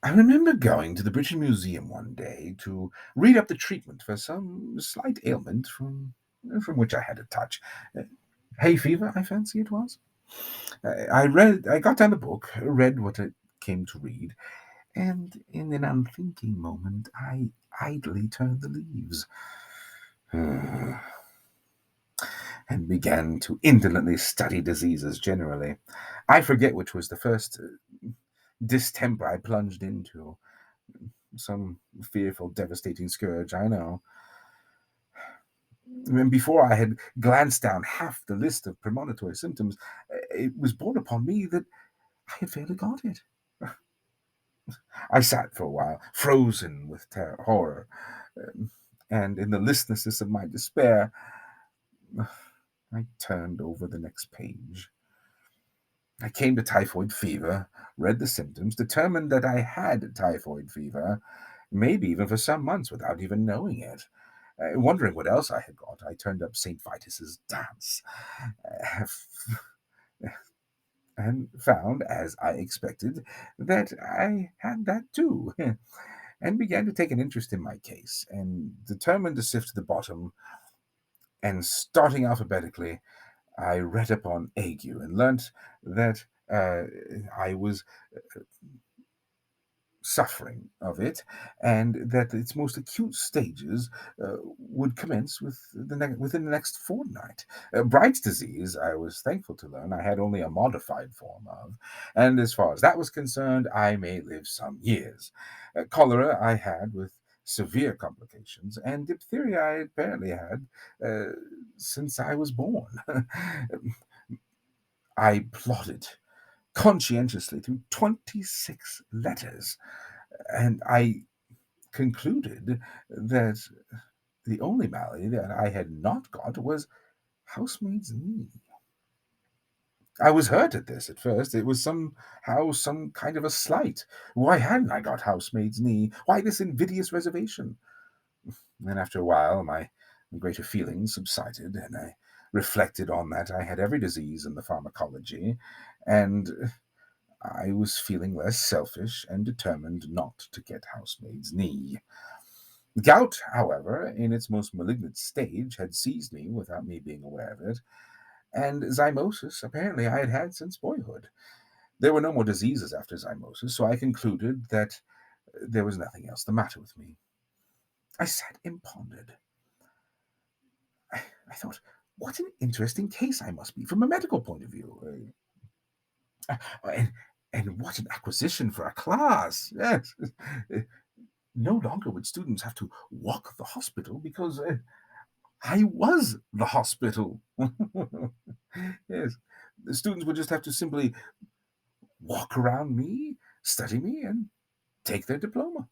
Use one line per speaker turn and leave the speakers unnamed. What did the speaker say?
I remember going to the British Museum one day to read up the treatment for some slight ailment from which I had a touch. Uh, Hay fever, I fancy it was. I got down the book, read what it came to read, and in an unthinking moment, I idly turned the leaves and began to indolently study diseases generally. I forget which was the first distemper I plunged into. Some fearful, devastating scourge, I know. And before I had glanced down half the list of premonitory symptoms, it was borne upon me that I had fairly got it. I sat for a while, frozen with horror, um, and in the listlessness of my despair, I turned over the next page. I came to typhoid fever, read the symptoms, determined that I had typhoid fever, maybe even for some months without even knowing it. Wondering what else I had got, I turned up St. Vitus's dance and found, as I expected, that I had that too, and began to take an interest in my case, and determined to sift to the bottom. And starting alphabetically, I read upon ague and learnt that I was suffering of it, and that its most acute stages would commence within the next fortnight. Bright's disease, I was thankful to learn, I had only a modified form of, and as far as that was concerned, I may live some years. Cholera I had with severe complications, and diphtheria I apparently had uh, since I was born. I plodded conscientiously through 26 letters, and I concluded that the only malady that I had not got was housemaid's knee. I was hurt at this at first. It was somehow some kind of a slight. Why hadn't I got housemaid's knee? Why this invidious reservation? And after a while, my greater feelings subsided, and I reflected on that I had every disease in the pharmacology, and I was feeling less selfish and determined not to get housemaid's knee. Gout, however, in its most malignant stage, had seized me without me being aware of it, and zymosis apparently I had had since boyhood. There were no more diseases after zymosis, so I concluded that there was nothing else the matter with me. I sat and pondered. I thought, what an interesting case I must be from a medical point of view. And, and what an acquisition for a class. Yes. No longer would students have to walk the hospital because I was the hospital. Yes. The students would just have to simply walk around me, study me, and take their diploma.